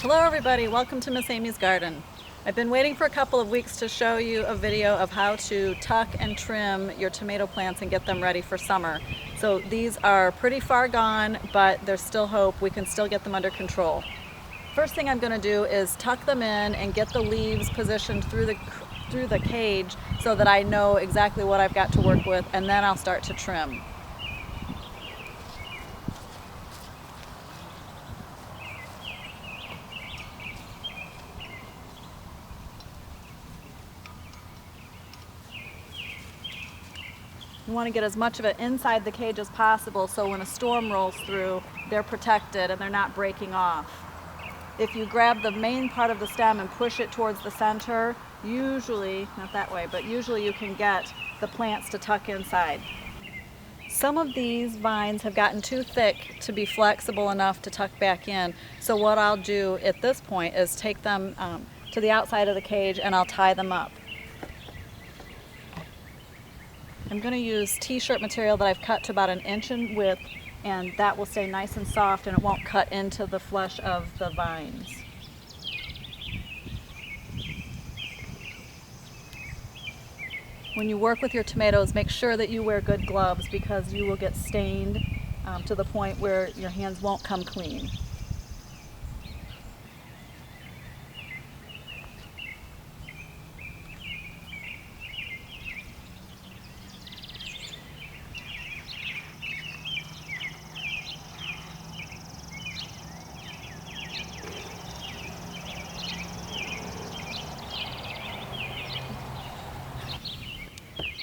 Hello everybody, welcome to Miss Amy's Garden. I've been waiting for a couple of weeks to show you a video of how to tuck and trim your tomato plants and get them ready for summer. So these are pretty far gone, but there's still hope. We can still get them under control. First thing I'm going to do is tuck them in and get the leaves positioned through the cage so that I know exactly what I've got to work with, and then I'll start to trim. You want to get as much of it inside the cage as possible so when a storm rolls through, they're protected and they're not breaking off. If you grab the main part of the stem and push it towards the center, usually, not that way, but usually you can get the plants to tuck inside. Some of these vines have gotten too thick to be flexible enough to tuck back in. So what I'll do at this point is take them to the outside of the cage and I'll tie them up. I'm going to use t-shirt material that I've cut to about 1 inch in width, and that will stay nice and soft and it won't cut into the flesh of the vines. When you work with your tomatoes, make sure that you wear good gloves because you will get stained to the point where your hands won't come clean.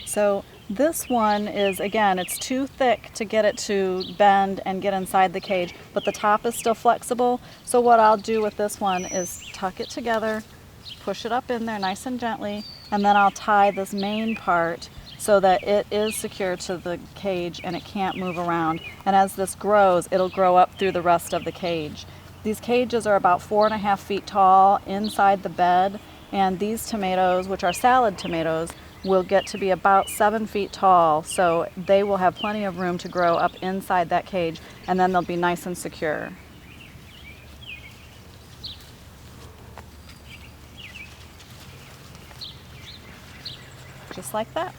So this one is, again, it's too thick to get it to bend and get inside the cage, but the top is still flexible. So what I'll do with this one is tuck it together, push it up in there nice and gently, and then I'll tie this main part so that it is secure to the cage and it can't move around. And as this grows, it'll grow up through the rest of the cage. These cages are about 4.5 feet tall inside the bed, and these tomatoes, which are salad tomatoes, will get to be about 7 feet tall, so they will have plenty of room to grow up inside that cage, and then they'll be nice and secure. Just like that.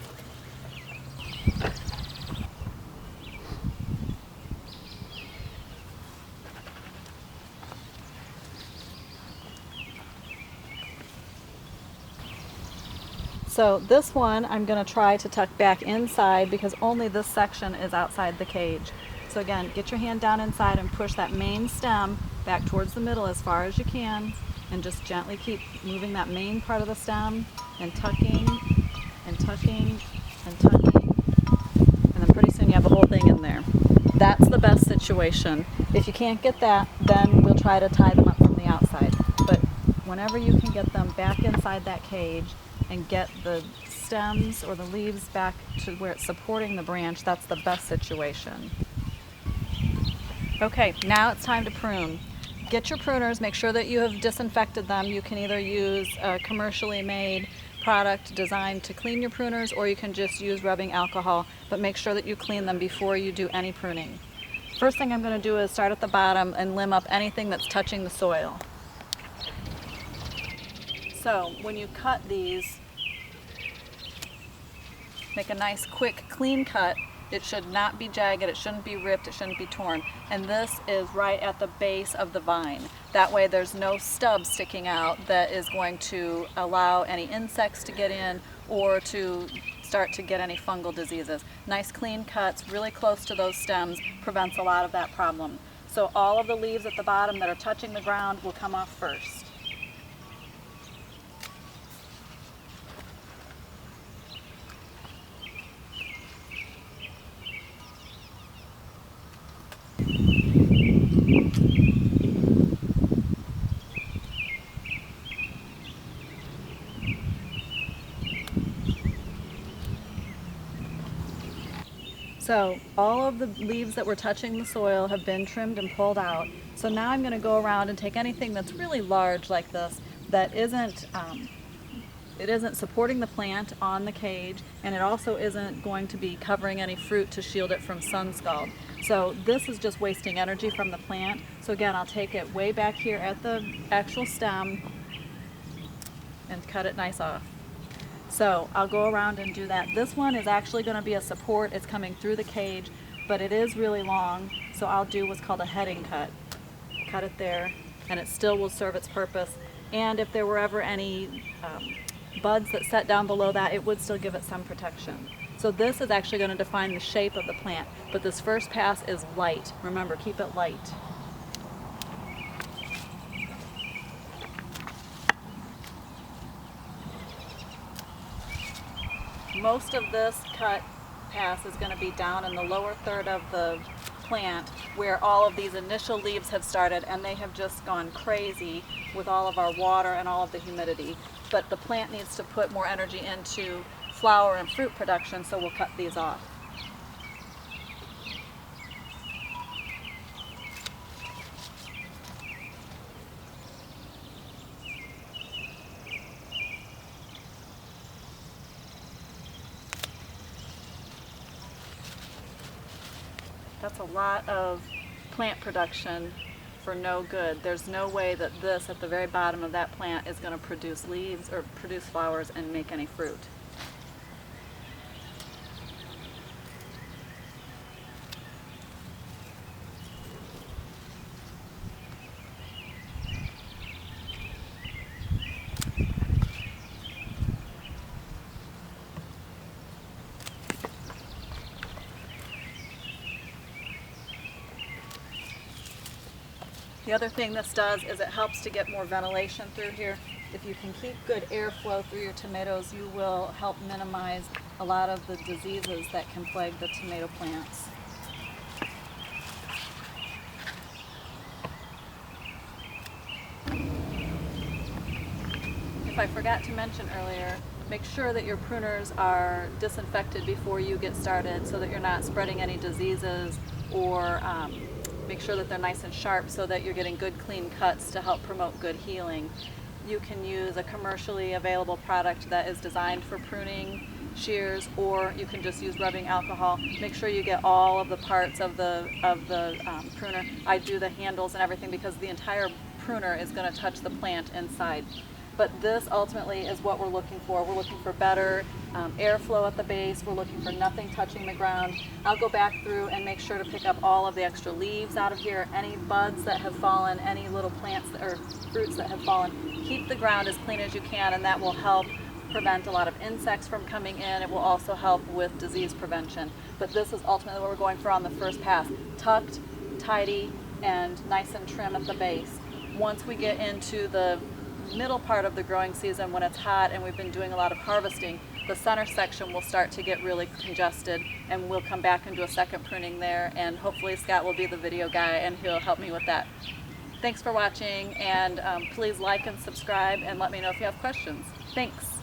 So this one I'm going to try to tuck back inside because only this section is outside the cage. So again, get your hand down inside and push that main stem back towards the middle as far as you can, and just gently keep moving that main part of the stem and tucking and tucking and tucking, and then pretty soon you have the whole thing in there. That's the best situation. If you can't get that, then we'll try to tie them up from the outside. But whenever you can get them back inside that cage and get the stems or the leaves back to where it's supporting the branch, that's the best situation. Okay, now it's time to prune. Get your pruners, make sure that you have disinfected them. You can either use a commercially made product designed to clean your pruners, or you can just use rubbing alcohol, but make sure that you clean them before you do any pruning. First thing I'm going to do is start at the bottom and limb up anything that's touching the soil. So when you cut these, make a nice quick clean cut. It should not be jagged, it shouldn't be ripped, it shouldn't be torn. And this is right at the base of the vine. That way there's no stub sticking out that is going to allow any insects to get in or to start to get any fungal diseases. Nice clean cuts really close to those stems prevents a lot of that problem. So all of the leaves at the bottom that are touching the ground will come off first. So all of the leaves that were touching the soil have been trimmed and pulled out. So now I'm going to go around and take anything that's really large like this that isn't it isn't supporting the plant on the cage, and it also isn't going to be covering any fruit to shield it from sun scald. So this is just wasting energy from the plant. So again, I'll take it way back here at the actual stem and cut it nice off. So I'll go around and do that. This one is actually going to be a support. It's coming through the cage, but it is really long, so I'll do what's called a heading cut. Cut it there, and it still will serve its purpose. And if there were ever any buds that set down below that, it would still give it some protection. So this is actually going to define the shape of the plant, but this first pass is light. Remember, keep it light. Most of this cut pass is going to be down in the lower third of the plant where all of these initial leaves have started, and they have just gone crazy with all of our water and all of the humidity. But the plant needs to put more energy into flower and fruit production, so we'll cut these off. That's a lot of plant production for no good. There's no way that this at the very bottom of that plant is going to produce leaves or produce flowers and make any fruit. The other thing this does is it helps to get more ventilation through here. If you can keep good airflow through your tomatoes, you will help minimize a lot of the diseases that can plague the tomato plants. If I forgot to mention earlier, make sure that your pruners are disinfected before you get started so that you're not spreading any diseases, or make sure that they're nice and sharp so that you're getting good clean cuts to help promote good healing. You can use a commercially available product that is designed for pruning shears, or you can just use rubbing alcohol. Make sure you get all of the parts of the pruner. I do the handles and everything because the entire pruner is going to touch the plant inside. But this ultimately is what we're looking for. We're looking for better airflow at the base. We're looking for nothing touching the ground. I'll go back through and make sure to pick up all of the extra leaves out of here, any buds that have fallen, any little plants or fruits that have fallen. Keep the ground as clean as you can, and that will help prevent a lot of insects from coming in. It will also help with disease prevention. But this is ultimately what we're going for on the first pass. Tucked, tidy, and nice and trim at the base. Once we get into the middle part of the growing season, when it's hot and we've been doing a lot of harvesting, the center section will start to get really congested, and we'll come back and do a second pruning there, and hopefully Scott will be the video guy and he'll help me with that. Thanks for watching, and please like and subscribe and let me know if you have questions. Thanks.